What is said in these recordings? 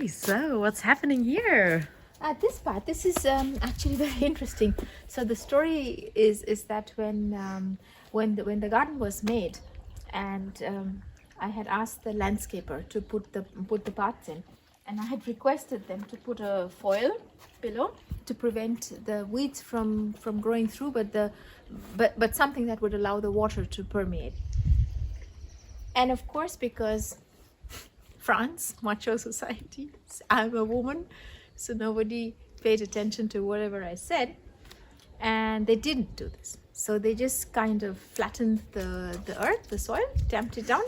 so what's happening here? This part, this is actually very interesting. So the story is that when the garden was made, and I had asked the landscaper to put the paths in, and I had requested them to put a foil below to prevent the weeds from growing through, but something that would allow the water to permeate. And of course, because France, macho society, I'm a woman, so nobody paid attention to whatever I said, and they didn't do this. So they just kind of flattened the earth, the soil, damped it down,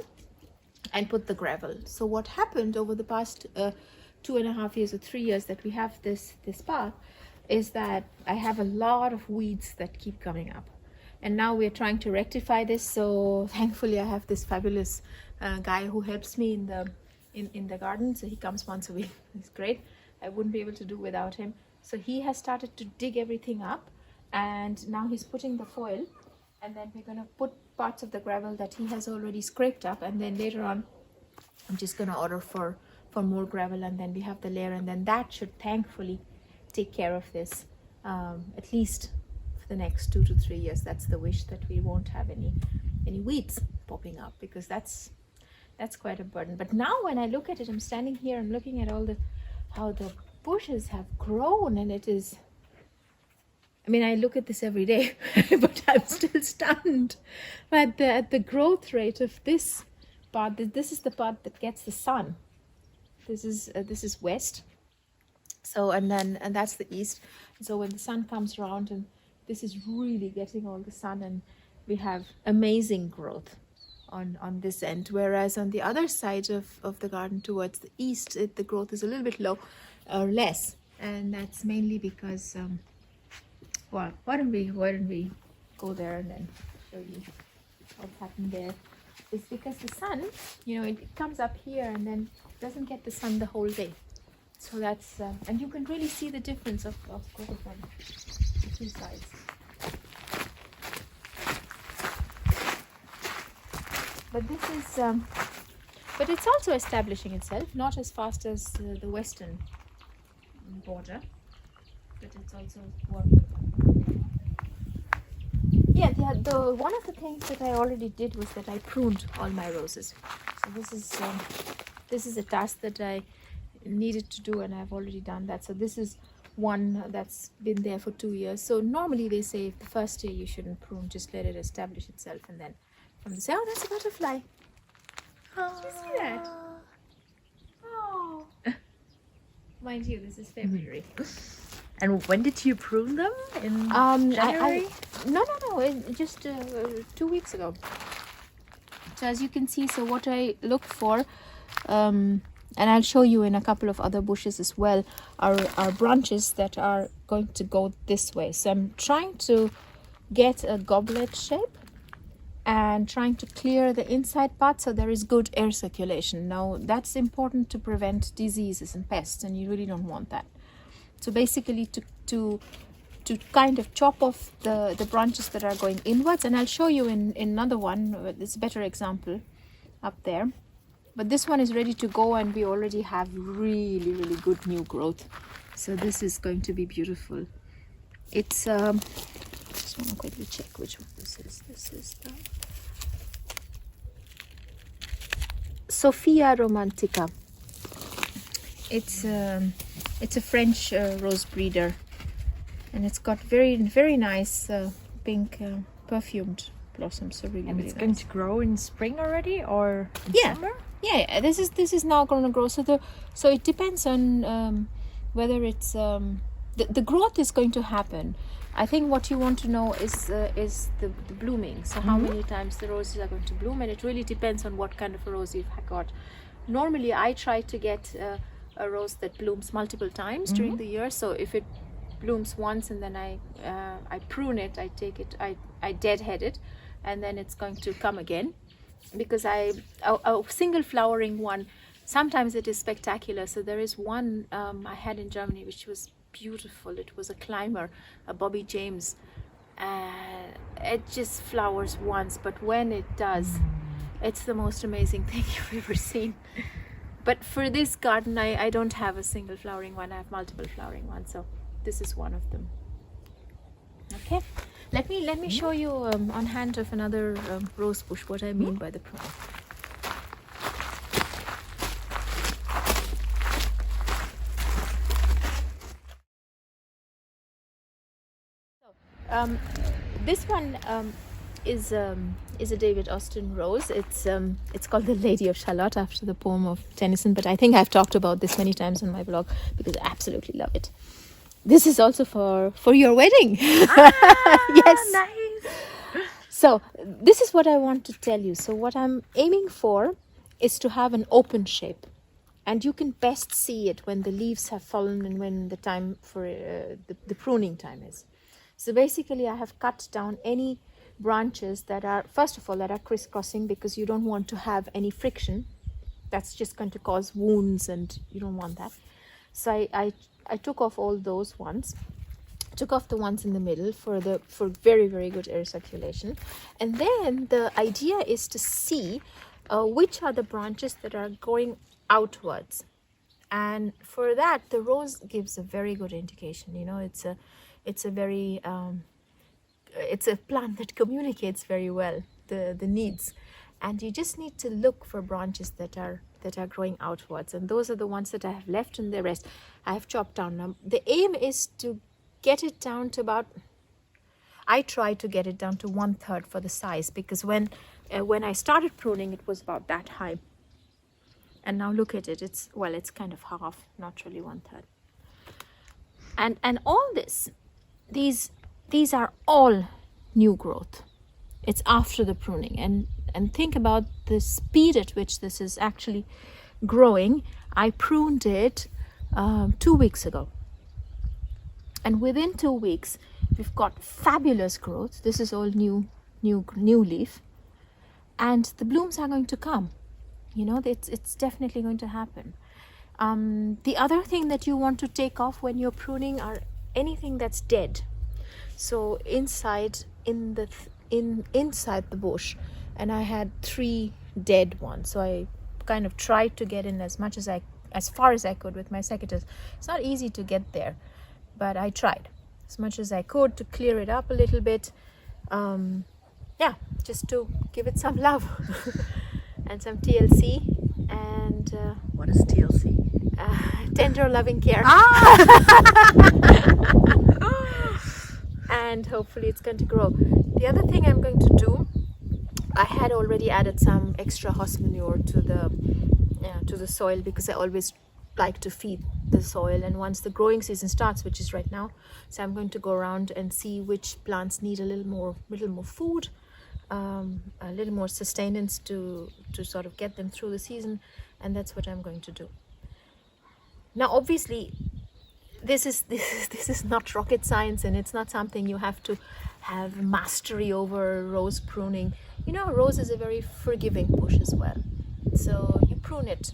and put the gravel. So what happened over the past 2.5 years or 3 years that we have this path is that I have a lot of weeds that keep coming up. And now we're trying to rectify this. So thankfully I have this fabulous guy who helps me in the garden. So he comes once a week. He's great. I wouldn't be able to do without him. So he has started to dig everything up, and now he's putting the foil, and then we're going to put parts of the gravel that he has already scraped up, and then later on I'm just going to order for more gravel, and then we have the layer, and then that should thankfully take care of this at least for the next 2 to 3 years. That's the wish, that we won't have any weeds popping up, because that's quite a burden. But now when I look at it, I'm standing here, I'm looking at how the bushes have grown, and it is, I mean, I look at this every day, but I'm still stunned at the growth rate of this part. This is the part that gets the sun. This is west. So and that's the east. So when the sun comes around, and this is really getting all the sun, and we have amazing growth on this end, whereas on the other side of the garden towards the east, the growth is a little bit low or less, and that's mainly because well, why don't we go there and then show you what's happened there. It's because the sun, it comes up here and then doesn't get the sun the whole day. So that's and you can really see the difference of growth on the two sides. But this is, but it's also establishing itself, not as fast as the western border, but it's also working. Yeah, one of the things that I already did was that I pruned all my roses. So this is a task that I needed to do, and I've already done that. So this is one that's been there for 2 years. So normally they say the first year you shouldn't prune, just let it establish itself, and then from the oh, that's a butterfly. Oh, did you see that? Oh. Mind you, this is February. And when did you prune them? In January? No, just 2 weeks ago. So as you can see, so what I look for, and I'll show you in a couple of other bushes as well, are branches that are going to go this way. So I'm trying to get a goblet shape and trying to clear the inside part so there is good air circulation. Now that's important to prevent diseases and pests, and you really don't want that. So basically to kind of chop off the branches that are going inwards, and I'll show you in another one, it's a better example up there. But this one is ready to go, and we already have really, really good new growth. So this is going to be beautiful. It's just want to quickly check which one this is. This is the Sophia Romantica. It's a French rose breeder, and it's got very, very nice pink perfumed blossoms. So really, and it's really going nice. to grow in spring already, or in summer? Yeah. This is now going to grow. So it depends on whether it's the growth is going to happen. I think what you want to know is the blooming. So how many times the roses are going to bloom, and it really depends on what kind of a rose you've got. Normally, I try to get a rose that blooms multiple times during the year. So if it blooms once and then I prune it, I take it, I deadhead it, and then it's going to come again. Because a single flowering one, sometimes it is spectacular. So there is one I had in Germany which was beautiful. It was a climber, a Bobby James, and it just flowers once, but when it does, it's the most amazing thing you've ever seen. But for this garden, I don't have a single flowering one. I have multiple flowering ones. So this is one of them. Okay, let me show you on hand of another rose bush what I mean by the prune. This one is a David Austin rose. It's called the Lady of Shalott after the poem of Tennyson. But I think I've talked about this many times on my blog because I absolutely love it. This is also for your wedding. Yes. Nice. So this is what I want to tell you. So what I'm aiming for is to have an open shape. And you can best see it when the leaves have fallen and when the time for the pruning time is. So basically I have cut down any branches that are, first of all, that are crisscrossing, because you don't want to have any friction. That's just going to cause wounds and you don't want that. So I took off all those ones. Took off the ones in the middle for very, very good air circulation. And then the idea is to see which are the branches that are going outwards. And for that, the rose gives a very good indication. You know, it's a very it's a plant that communicates very well the needs, and you just need to look for branches that are growing outwards, and those are the ones that I have left, and the rest I have chopped down. Now the aim is to get it down to about, I try to get it down to 1/3 for the size, because when I started pruning it was about that high, and now look at it, it's kind of half, not really 1/3. And all these are all new growth. It's after the pruning, and think about the speed at which this is actually growing. I pruned it 2 weeks ago, and within 2 weeks we've got fabulous growth. This is all new leaf, and the blooms are going to come. You know, it's definitely going to happen. The other thing that you want to take off when you're pruning are anything that's dead. So inside the bush, and I had 3 dead ones, so I kind of tried to get in as far as I could with my secateurs. It's not easy to get there, but I tried as much as I could to clear it up a little bit. Yeah, just to give it some love and some TLC. And What is TLC? tender loving care. And hopefully it's going to grow. The other thing I'm going to do, I had already added some extra horse manure to the soil, because I always like to feed the soil, and once the growing season starts, which is right now, so I'm going to go around and see which plants need a little more food, a little more sustenance to sort of get them through the season, and that's what I'm going to do. Now obviously this is not rocket science, and it's not something you have to have mastery over. Rose pruning, you know, rose is a very forgiving bush as well, so you prune it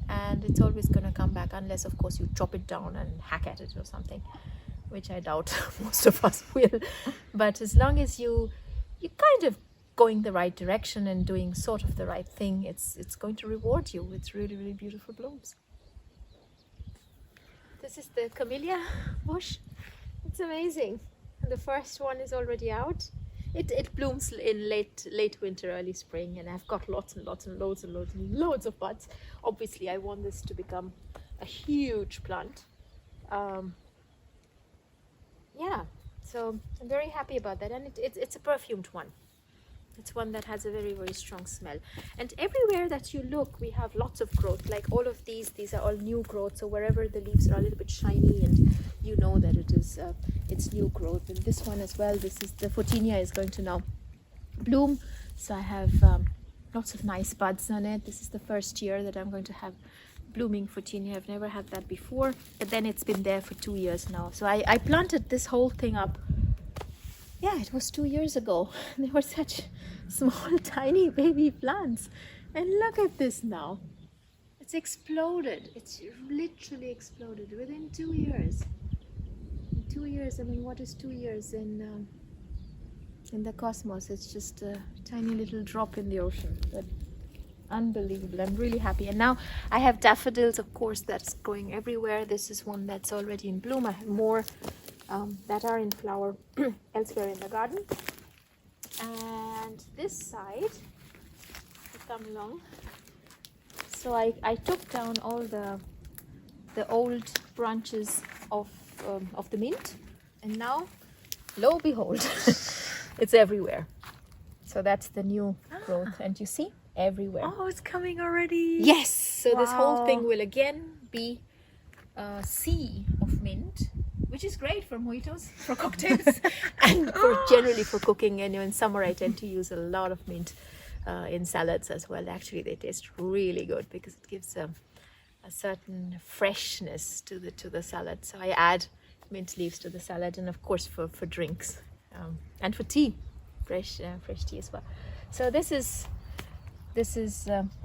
and it's always going to come back, unless of course you chop it down and hack at it or something, which I doubt most of us will. But as long as you kind of going the right direction and doing sort of the right thing, it's going to reward you with really, really beautiful blooms. This is the Camellia Bush. It's amazing. The first one is already out. It blooms in late winter, early spring, and I've got lots and lots and loads of buds. Obviously, I want this to become a huge plant. Yeah, so I'm very happy about that, and it's a perfumed one. It's one that has a very, very strong smell. And everywhere that you look, we have lots of growth. Like all of these are all new growth. So wherever the leaves are a little bit shiny, and you know that it's new growth. And this one as well, this is the Photinia, is going to now bloom. So I have lots of nice buds on it. This is the first year that I'm going to have blooming Photinia. I've never had that before, but then it's been there for 2 years now. So I planted this whole thing up. Yeah, it was 2 years ago. They were such small, tiny baby plants. And look at this now. It's exploded. It's literally exploded within 2 years. In 2 years, I mean, what is 2 years in the cosmos? It's just a tiny little drop in the ocean. But Unbelievable. I'm really happy. And now I have daffodils, of course, that's growing everywhere. This is one that's already in bloom. I have more that are in flower elsewhere in the garden. And this side, to come along. So I took down all the old branches of the mint, and now, lo behold, it's everywhere. So that's the new growth, and you see, everywhere. Oh, it's coming already. Yes. So this whole Wow. thing will again be a sea of mint, which is great for mojitos, for cocktails, and generally for cooking. And in summer, I tend to use a lot of mint in salads as well. Actually, they taste really good because it gives a certain freshness to the salad. So I add mint leaves to the salad, and of course for drinks and for tea, fresh tea as well. So this is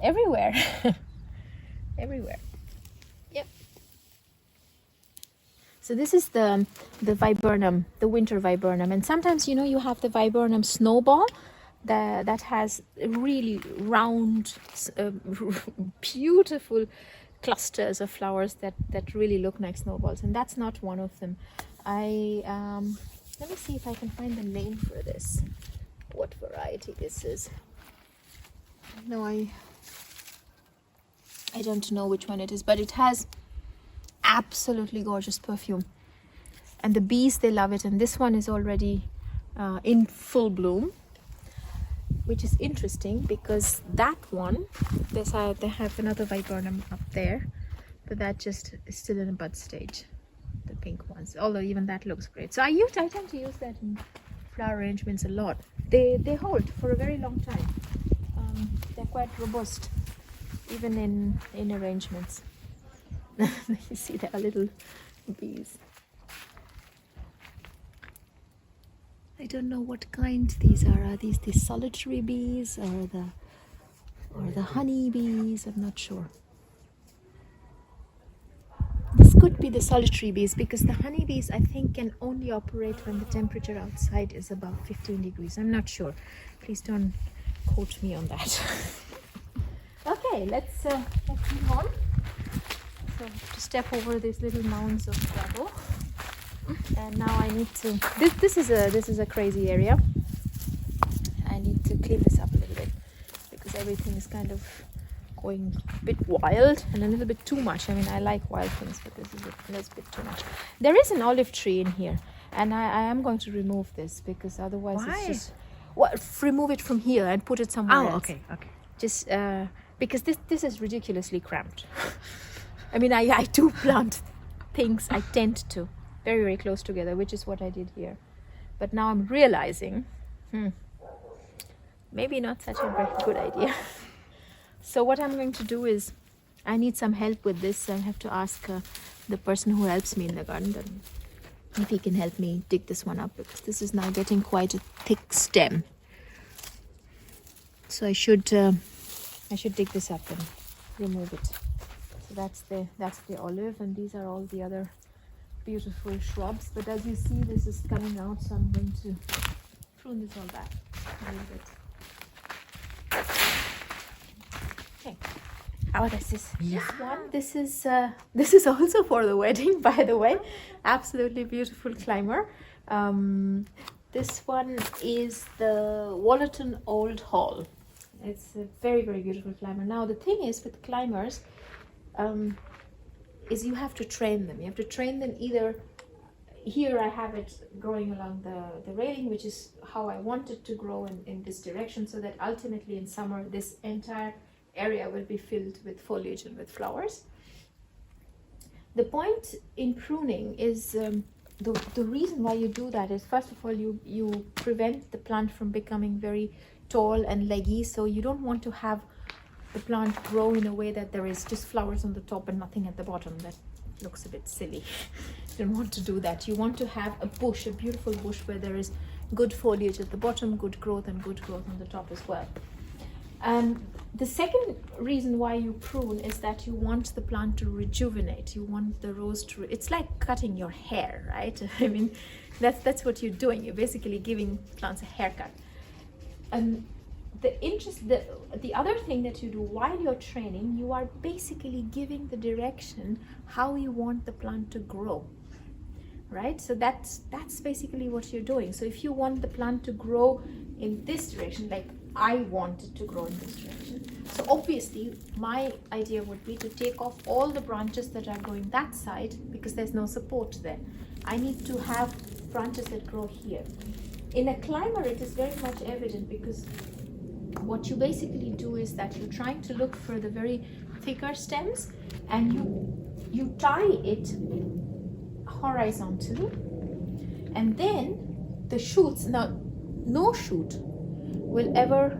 everywhere. Everywhere. Yep. So this is the viburnum, the winter viburnum, and sometimes you have the viburnum snowball that has really round, beautiful clusters of flowers that really look like snowballs, and that's not one of them. Let me see if I can find the name for this. What variety this is? No, I don't know which one it is, but it has absolutely gorgeous perfume, and the bees, they love it. And this one is already in full bloom, which is interesting because that one, they have another viburnum up there, but that just is still in a bud stage, the pink ones, although even that looks great. So I tend to use that in flower arrangements a lot. They hold for a very long time. They're quite robust, even in arrangements. You see there are little bees. I don't know what kind these are. Are these the solitary bees or the honey bees? I'm not sure. This could be the solitary bees, because the honey bees, I think, can only operate when the temperature outside is above 15 degrees. I'm not sure. Please don't quote me on that. Okay, let's move on. So I have to step over these little mounds of gravel. And now I need to. This is a crazy area. I need to clean this up a little bit because everything is kind of going a bit wild and a little bit too much. I mean, I like wild things, but this is a little bit too much. There is an olive tree in here, and I am going to remove this because otherwise Why? it's just. Well, remove it from here and put it somewhere else. Okay. Just because this is ridiculously cramped. I mean, I do plant things. I tend to. Very, very close together, which is what I did here. But now I'm realizing, maybe not such a very good idea. So what I'm going to do is, I need some help with this. I have to ask the person who helps me in the garden if he can help me dig this one up, because this is now getting quite a thick stem. So I should dig this up and remove it. So that's the olive, and these are all the other beautiful shrubs. But as you see, this is coming out, so I'm going to prune this all back a little bit. Okay. Oh, this is one. This is also for the wedding, by the way. Absolutely beautiful climber. This one is the Wollerton Old Hall. It's a very, very beautiful climber. Now the thing is with climbers, is you have to train them. You have to train them either. Here I have it growing along the railing, which is how I want it to grow in this direction, so that ultimately in summer this entire area will be filled with foliage and with flowers. The point in pruning is the reason why you do that is, first of all, you prevent the plant from becoming very tall and leggy. So you don't want to have the plant grow in a way that there is just flowers on the top and nothing at the bottom. That looks a bit silly. You don't want to do that. You want to have a bush, a beautiful bush, where there is good foliage at the bottom, good growth, and good growth on the top as well. The second reason why you prune is that you want the plant to rejuvenate. You want the rose to. It's like cutting your hair, right? I mean, that's what you're doing. You're basically giving plants a haircut. the other thing that you do while you're training, you are basically giving the direction how you want the plant to grow, right? So that's basically what you're doing. So if you want the plant to grow in this direction, like I want it to grow in this direction, so obviously my idea would be to take off all the branches that are going that side, because there's no support there. I need to have branches that grow here. In a climber, it is very much evident, because what you basically do is that you're trying to look for the very thicker stems, and you tie it horizontally, and then the shoots, now no shoot will ever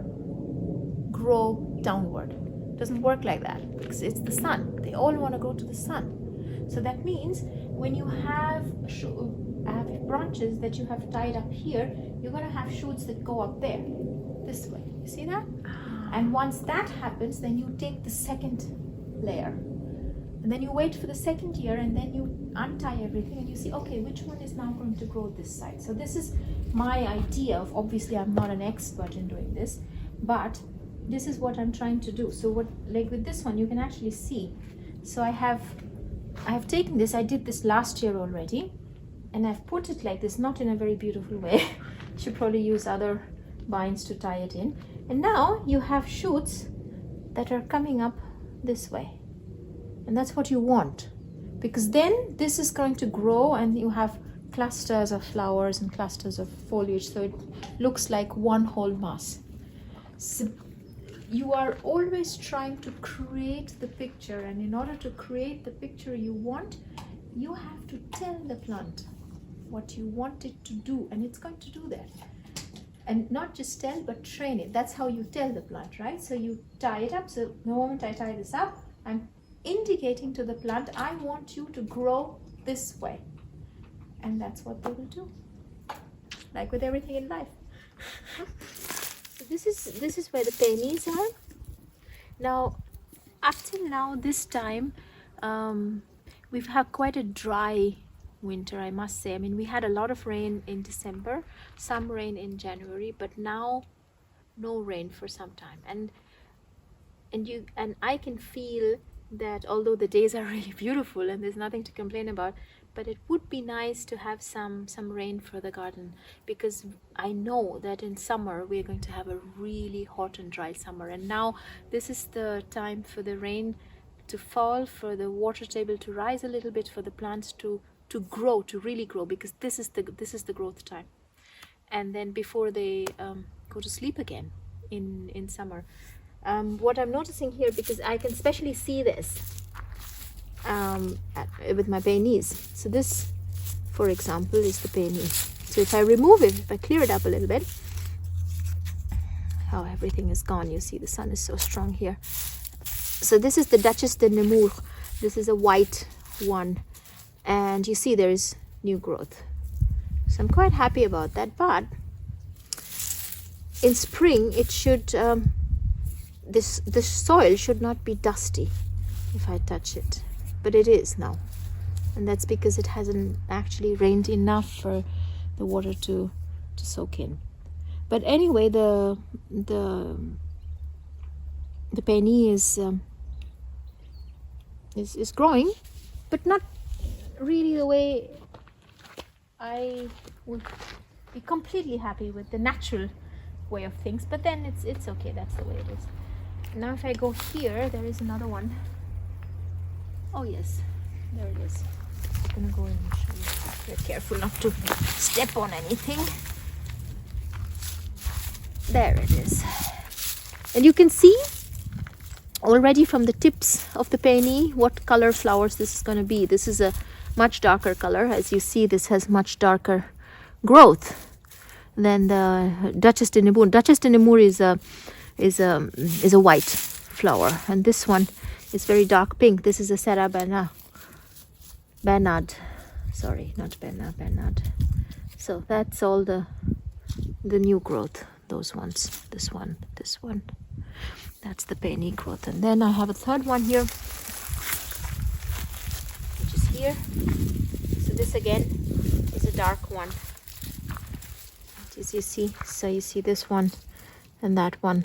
grow downward. It doesn't work like that, because it's the sun. They all want to go to the sun. So that means when you have branches that you have tied up here, you're going to have shoots that go up there, this way. You see that? And once that happens, then you take the second layer, and then you wait for the second year, and then you untie everything, and you see, okay, which one is now going to grow this side? So this is my idea of, obviously I'm not an expert in doing this, but this is what I'm trying to do. So what, like with this one, you can actually see. So I have taken this, I did this last year already, and I've put it like this, not in a very beautiful way. Should probably use other vines to tie it in. And now you have shoots that are coming up this way. And that's what you want, because then this is going to grow, and you have clusters of flowers and clusters of foliage, so it looks like one whole mass. So you are always trying to create the picture, and in order to create the picture you want, you have to tell the plant what you want it to do, and it's going to do that. And not just tell, but train it. That's how you tell the plant, right? So you tie it up. So the moment I tie this up, I'm indicating to the plant, I want you to grow this way. And that's what they will do. Like with everything in life. So this is where the peonies are. Now, up till now, this time, we've had quite a dry winter, I must say. I mean, we had a lot of rain in December, some rain in January, but now no rain for some time. And I can feel that although the days are really beautiful and there's nothing to complain about, but it would be nice to have some rain for the garden, because I know that in summer we're going to have a really hot and dry summer, and now this is the time for the rain to fall, for the water table to rise a little bit, for the plants to grow, to really grow, because this is the growth time. And then before they go to sleep again in summer. What I'm noticing here, because I can especially see this with my peonies. So this, for example, is the peony. So if I remove it, if I clear it up a little bit, how everything is gone. You see the sun is so strong here. So this is the Duchess de Nemours. This is a white one, and you see there is new growth. So I'm quite happy about that. But in spring, it should this soil should not be dusty if I touch it, but it is now, and that's because it hasn't actually rained enough for the water to soak in. But anyway, the peony is growing, but not really the way I would be completely happy with the natural way of things. But then it's okay, that's the way it is. Now if I go here, there is another one. Oh yes, there it is. I'm gonna go in and show you. Be careful not to step on anything. There it is. And you can see already from the tips of the peony what color flowers this is going to be. This is a much darker color. As you see, this has much darker growth than the Duchess de Nemours. Duchess de Nemours is a white flower, and this one is very dark pink. This is a Sarah Bernard. Sorry, not Bernard. So that's all the new growth. Those ones. This one. That's the peony growth. And then I have a third one here, which is here. So this again is a dark one. As you see, so you see this one And that one,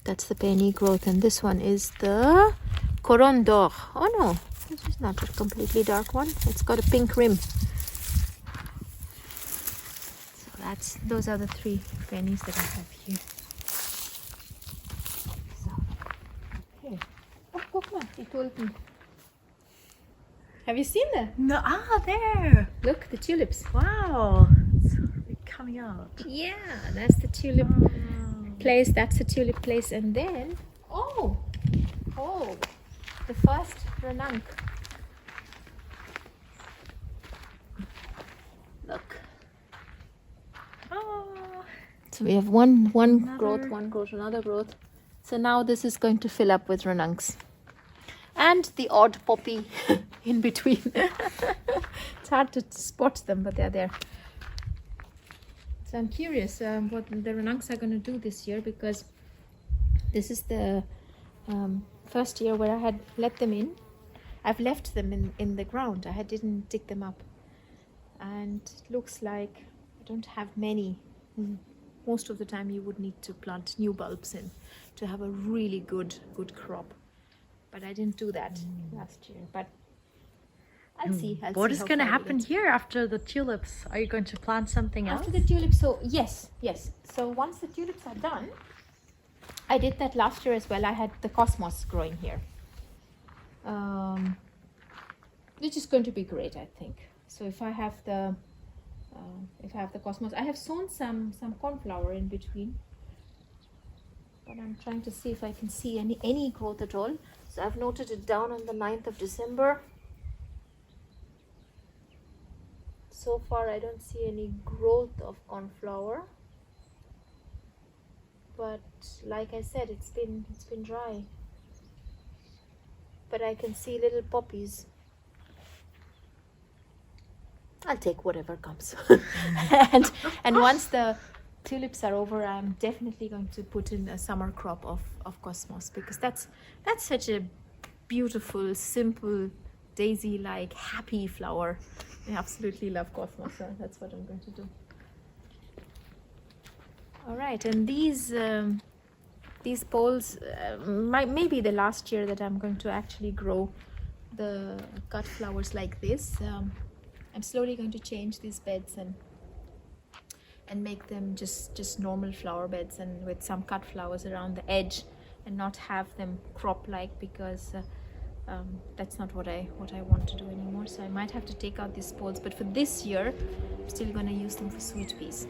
that's the penny growth. And this one is the Couronne d'Or. Oh no, this is not a completely dark one. It's got a pink rim. So those are the 3 pennies that I have here. So, okay. Oh, guck mal, die Tulpen. Have you seen them? No, there. Look, the tulips. Wow. It's coming out. Yeah, that's the tulip Oh. place. That's the tulip place. And then, oh, the first ranunc. Look. Oh. So we have one Another. growth, one growth, another growth. So now this is going to fill up with ranuncs. And the odd poppy in between. It's hard to spot them, but they're there. So I'm curious what the ranuncs are going to do this year, because this is the first year where I had let them in. I've left them in the ground. I didn't dig them up. And it looks like I don't have many. Most of the time you would need to plant new bulbs in to have a really good crop. But I didn't do that last year. But I'll see. What is going to happen here after the tulips? Are you going to plant something else? After the tulips, so yes. So once the tulips are done, I did that last year as well. I had the cosmos growing here, which is going to be great, I think. So if I have the cosmos, I have sown some cornflower in between, but I'm trying to see if I can see any growth at all. So I've noted it down on the 9th of December. So far I don't see any growth of cornflower, but like I said, it's been dry, but I can see little poppies. I'll take whatever comes. and once the tulips are over, I'm definitely going to put in a summer crop of cosmos, because that's such a beautiful, simple, daisy-like, happy flower. I absolutely love cosmos, so that's what I'm going to do. All right, and these poles may be the last year that I'm going to actually grow the cut flowers like this. I'm slowly going to change these beds and make them just normal flower beds, and with some cut flowers around the edge, and not have them crop like, because that's not what I want to do anymore. So I might have to take out these poles, but for this year I'm still going to use them for sweet peas.